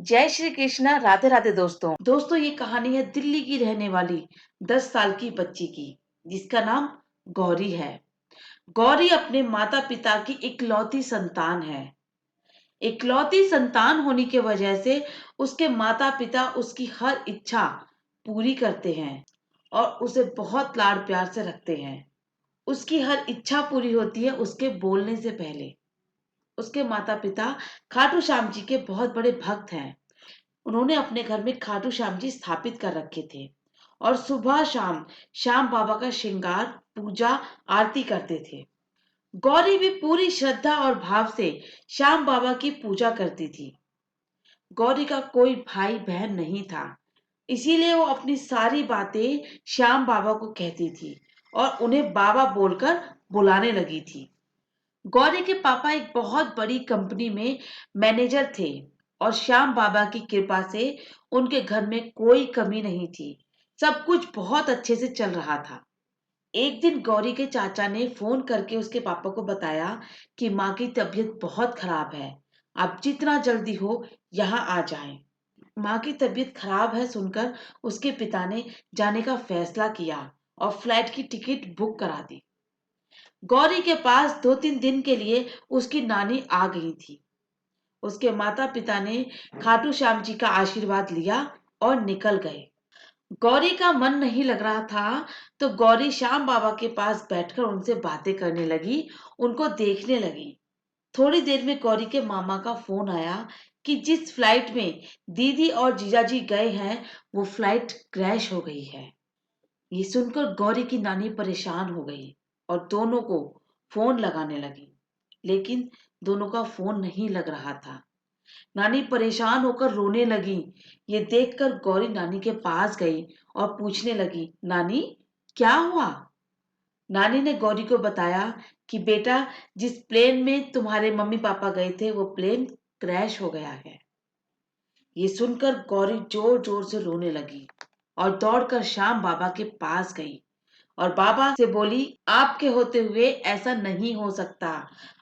जय श्री कृष्णा। राधे राधे दोस्तों। ये कहानी है दिल्ली की रहने वाली 10 साल की बच्ची की, जिसका नाम गौरी है। गौरी अपने माता पिता की इकलौती संतान है। इकलौती संतान होने की वजह से उसके माता पिता उसकी हर इच्छा पूरी करते हैं और उसे बहुत लाड प्यार से रखते हैं। उसकी हर इच्छा पूरी होती है उसके बोलने से पहले। उसके माता पिता खाटू श्याम जी के बहुत बड़े भक्त हैं। उन्होंने अपने घर में खाटू श्याम जी स्थापित कर रखे थे और सुबह शाम श्याम बाबा का श्रृंगार, पूजा, आरती करते थे। गौरी भी पूरी श्रद्धा और भाव से श्याम बाबा की पूजा करती थी। गौरी का कोई भाई बहन नहीं था, इसीलिए वो अपनी सारी बातें श्याम बाबा को कहती थी और उन्हें बाबा बोलकर बुलाने लगी थी। गौरी के पापा एक बहुत बड़ी कंपनी में मैनेजर थे और श्याम बाबा की कृपा से उनके घर में कोई कमी नहीं थी। सब कुछ बहुत अच्छे से चल रहा था। एक दिन गौरी के चाचा ने फोन करके उसके पापा को बताया कि माँ की तबीयत बहुत खराब है, आप जितना जल्दी हो यहाँ आ जाएं। माँ की तबीयत खराब है सुनकर उसके पिता ने जाने का फैसला किया और फ्लाइट की टिकट बुक करा दी। गौरी के पास 2-3 दिन के लिए उसकी नानी आ गई थी। उसके माता पिता ने खाटू श्याम जी का आशीर्वाद लिया और निकल गए। गौरी का मन नहीं लग रहा था, तो गौरी श्याम बाबा के पास बैठकर उनसे बातें करने लगी, उनको देखने लगी। थोड़ी देर में गौरी के मामा का फोन आया कि जिस फ्लाइट में दीदी और जीजाजी गए हैं वो फ्लाइट क्रैश हो गई है। ये सुनकर गौरी की नानी परेशान हो गई और दोनों को फोन लगाने लगी, लेकिन दोनों का फोन नहीं लग रहा था। नानी परेशान होकर रोने लगी। ये देखकर गौरी नानी के पास गई और पूछने लगी, नानी क्या हुआ? नानी ने गौरी को बताया कि बेटा, जिस प्लेन में तुम्हारे मम्मी पापा गए थे वो प्लेन क्रैश हो गया है। ये सुनकर गौरी जोर जोर से रोने लगी और दौड़कर श्याम बाबा के पास गई और बाबा से बोली, आपके होते हुए ऐसा नहीं हो सकता।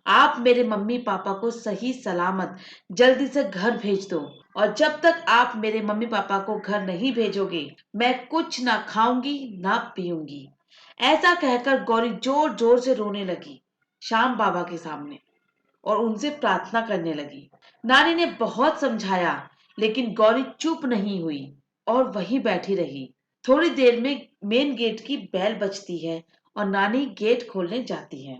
आप मेरे मम्मी पापा को सही सलामत जल्दी से घर भेज दो और जब तक आप मेरे मम्मी पापा को घर नहीं भेजोगे मैं कुछ ना खाऊंगी ना पीऊंगी। ऐसा कहकर गौरी जोर जोर से रोने लगी श्याम बाबा के सामने और उनसे प्रार्थना करने लगी। नानी ने बहुत समझाया, लेकिन गौरी चुप नहीं हुई और वहीं बैठी रही। थोड़ी देर में मेन गेट की बेल बजती है और नानी गेट खोलने जाती है।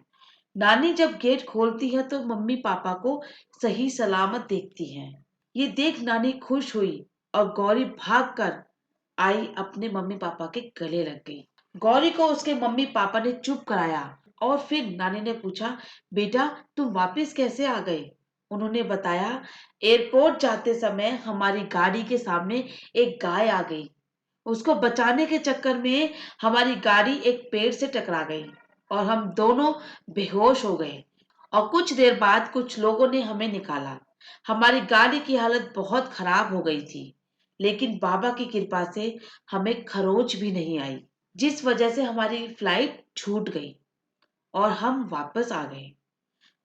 नानी जब गेट खोलती है तो मम्मी पापा को सही सलामत देखती है। ये देख नानी खुश हुई और गौरी भागकर आई अपने मम्मी पापा के गले लग गई। गौरी को उसके मम्मी पापा ने चुप कराया और फिर नानी ने पूछा, बेटा तुम वापस कैसे आ गए? उन्होंने बताया, एयरपोर्ट जाते समय हमारी गाड़ी के सामने एक गाय आ गई। उसको बचाने के चक्कर में हमारी गाड़ी एक पेड़ से टकरा गई और हम दोनों बेहोश हो गए और कुछ देर बाद कुछ लोगों ने हमें निकाला। हमारी गाड़ी की हालत बहुत खराब हो गई थी, लेकिन बाबा की कृपा से हमें खरोच भी नहीं आई, जिस वजह से हमारी फ्लाइट छूट गई और हम वापस आ गए।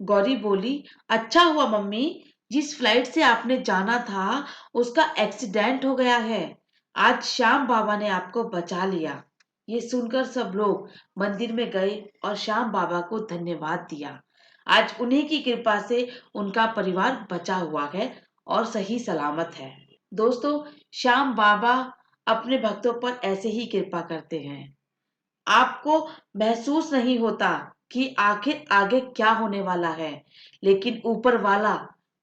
गौरी बोली, अच्छा हुआ मम्मी, जिस फ्लाइट से आपने जाना था उसका एक्सीडेंट हो गया है। आज श्याम बाबा ने आपको बचा लिया। ये सुनकर सब लोग मंदिर में गए और श्याम बाबा को धन्यवाद दिया। आज उन्हीं की कृपा से उनका परिवार बचा हुआ है और सही सलामत है। दोस्तों, श्याम बाबा अपने भक्तों पर ऐसे ही कृपा करते हैं। आपको महसूस नहीं होता कि आखिर आगे क्या होने वाला है, लेकिन ऊपर वाला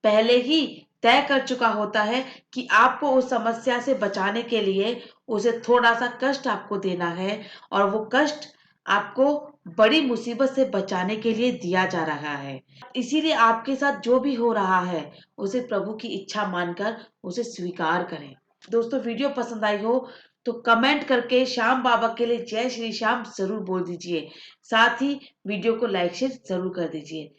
पहले ही तय कर चुका होता है कि आपको उस समस्या से बचाने के लिए उसे थोड़ा सा कष्ट आपको देना है और वो कष्ट आपको बड़ी मुसीबत से बचाने के लिए दिया जा रहा है। इसीलिए आपके साथ जो भी हो रहा है उसे प्रभु की इच्छा मानकर उसे स्वीकार करें। दोस्तों, वीडियो पसंद आई हो तो कमेंट करके श्याम बाबा के लिए जय श्री श्याम जरूर बोल दीजिए। साथ ही वीडियो को लाइक शेयर जरूर कर दीजिए।